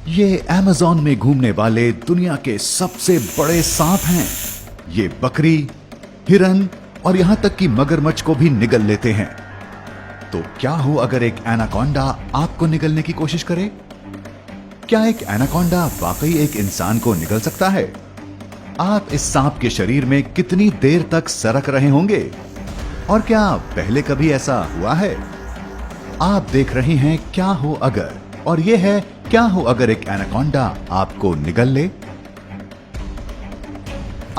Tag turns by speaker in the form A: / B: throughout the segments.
A: ये अमेज़न में घूमने वाले दुनिया के सबसे बड़े सांप हैं। ये बकरी, हिरन और यहां तक कि मगरमच्छ को भी निगल लेते हैं। तो क्या हो अगर एक एनाकोंडा आपको निगलने की कोशिश करे? क्या एक एनाकोंडा वाकई एक इंसान को निगल सकता है? आप इस सांप के शरीर में कितनी देर तक सरक रहे होंगे? और क्या पहले कभी ऐसा हुआ है? आप देख रहे हैं क्या हो अगर, और यह है क्या हो अगर एक एनाकोंडा आपको निगल ले।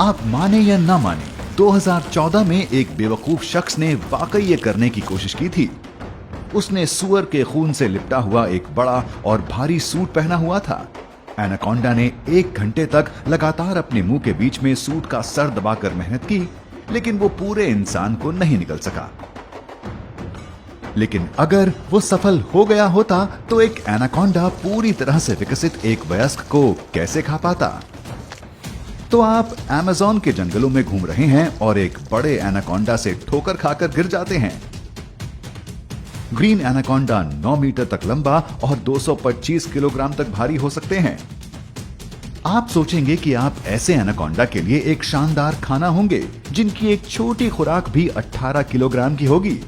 A: आप माने या ना माने, 2014 में एक बेवकूफ शख्स ने वाकई ये करने की कोशिश की थी। उसने सुअर के खून से लिपटा हुआ एक बड़ा और भारी सूट पहना हुआ था। एनाकोंडा ने 1 घंटे तक लगातार अपने मुंह के बीच में सूट का सर दबाकर मेहनत की, लेकिन वो पूरे इंसान को नहीं निगल सका। लेकिन अगर वो सफल हो गया होता तो एक एनाकोंडा पूरी तरह से विकसित एक वयस्क को कैसे खा पाता? तो आप अमेज़न के जंगलों में घूम रहे हैं और एक बड़े एनाकोंडा से ठोकर खाकर गिर जाते हैं। ग्रीन एनाकोंडा 9 मीटर तक लंबा और 225 किलोग्राम तक भारी हो सकते हैं। आप सोचेंगे कि आप ऐसे एनाकोंडा के लिए एक शानदार खाना होंगे, जिनकी एक छोटी खुराक भी 18 किलोग्राम की होगी।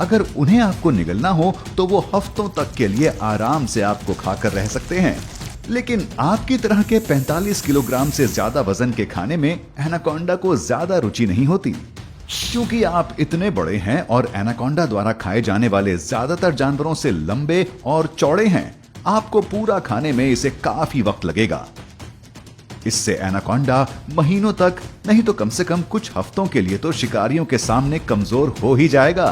A: अगर उन्हें आपको निगलना हो तो वो हफ्तों तक के लिए आराम से आपको खाकर रह सकते हैं। लेकिन आपकी तरह के 45 किलोग्राम से ज्यादा वजन के खाने में एनाकोंडा को ज्यादा रुचि नहीं होती, क्योंकि आप इतने बड़े हैं और एनाकोंडा द्वारा खाए जाने वाले ज्यादातर जानवरों से लंबे और चौड़े हैं। आपको पूरा खाने में इसे काफी वक्त लगेगा। इससे एनाकोंडा महीनों तक नहीं तो कम से कम कुछ हफ्तों के लिए तो शिकारियों के सामने कमजोर हो ही जाएगा।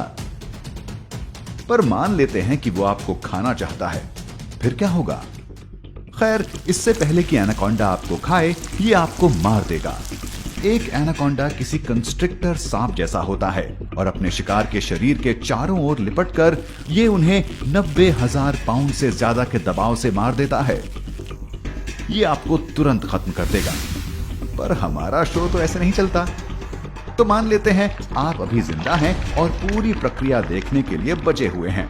A: पर मान लेते हैं कि वो आपको खाना चाहता है, फिर क्या होगा? खैर, इससे पहले कि एनाकोंडा आपको खाए, ये आपको मार देगा। एक एनाकोंडा किसी कंस्ट्रिक्टर सांप जैसा होता है और अपने शिकार के शरीर के चारों ओर लिपटकर ये उन्हें 90,000 पाउंड से ज्यादा के दबाव से मार देता है। ये आपको तुरंत खत्म कर देगा। पर हमारा शो तो ऐसे नहीं चलता। तो मान लेते हैं आप अभी जिंदा हैं और पूरी प्रक्रिया देखने के लिए बचे हुए हैं।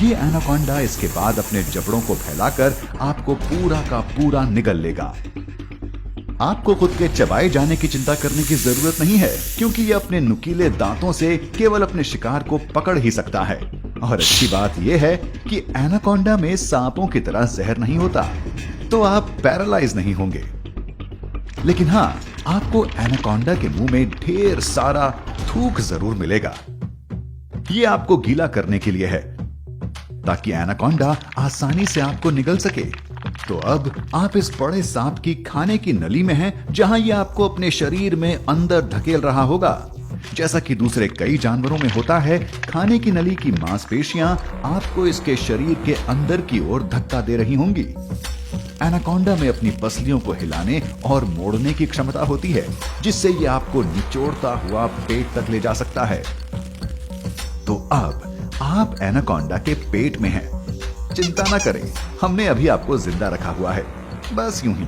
A: ये एनाकोंडा इसके बाद अपने जबड़ों को फैलाकर आपको पूरा का पूरा निगल लेगा। आपको खुद के चबाए जाने की चिंता करने की जरूरत नहीं है, क्योंकि ये अपने नुकीले दांतों से केवल अपने शिकार को पकड़ ही सकता है। और अच्छी बात यह है कि एनाकोंडा में सांपों की तरह जहर नहीं होता, तो आप पैरालाइज नहीं होंगे। लेकिन हाँ, आपको एनाकोंडा के मुंह में ढेर सारा थूक जरूर मिलेगा। ये आपको गीला करने के लिए है, ताकि एनाकोंडा आसानी से आपको निगल सके। तो अब आप इस बड़े सांप की खाने की नली में हैं, जहां ये आपको अपने शरीर में अंदर धकेल रहा होगा। जैसा कि दूसरे कई जानवरों में होता है, खाने की नली की मांसपेशियां आपको इसके शरीर के अंदर की ओर धक्का दे रही होंगी। एनाकोंडा में अपनी पसलियों को हिलाने और मोड़ने की क्षमता होती है, जिससे ये आपको निचोड़ता हुआ पेट तक ले जा सकता है। तो अब आप एनाकोंडा के पेट में हैं। चिंता ना करें, हमने अभी आपको जिंदा रखा हुआ है, बस यूं ही।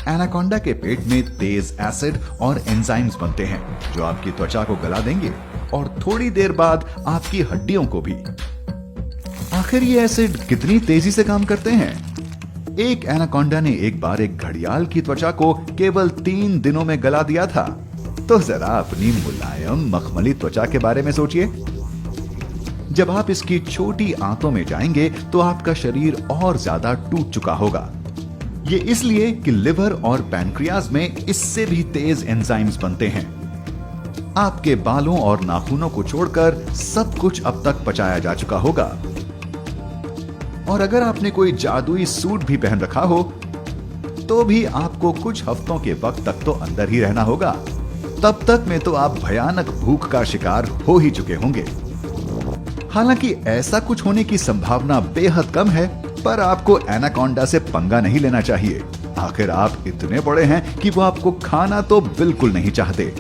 A: एनाकोंडा के पेट में तेज एसिड और एंजाइम्स बनते हैं, जो आपकी त्वचा को गला देंगे और थोड़ी देर बाद आपकी हड्डियों को भी। आखिर ये एसिड कितनी तेजी से काम करते हैं? एक एनाकोंडा ने एक बार एक घड़ियाल की त्वचा को केवल 3 दिनों में गला दिया था। तो जरा अपनी मुलायम मखमली त्वचा के बारे में सोचिए। जब आप इसकी छोटी आंतों में जाएंगे तो आपका शरीर और ज्यादा टूट चुका होगा। ये इसलिए कि लिवर और पैनक्रियाज में इससे भी तेज एंजाइम्स बनते हैं। आपके बालों और नाखूनों को छोड़कर सब कुछ अब तक पचाया जा चुका होगा। और अगर आपने कोई जादुई सूट भी पहन रखा हो, तो भी आपको कुछ हफ्तों के वक्त तक तो अंदर ही रहना होगा। तब तक में तो आप भयानक भूख का शिकार हो ही चुके होंगे। हालांकि ऐसा कुछ होने की संभावना बेहद कम है, पर आपको एनाकोंडा से पंगा नहीं लेना चाहिए। आखिर आप इतने बड़े हैं कि वो आपको खाना तो बिल्कुल नहीं चाहते,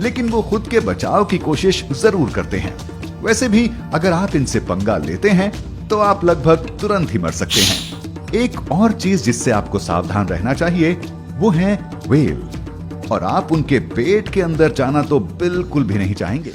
A: लेकिन वो खुद के बचाव की कोशिश जरूर करते हैं। वैसे भी अगर आप इनसे पंगा लेते हैं तो आप लगभग तुरंत ही मर सकते हैं। एक और चीज जिससे आपको सावधान रहना चाहिए वो है व्हेल, और आप उनके पेट के अंदर जाना तो बिल्कुल भी नहीं चाहेंगे।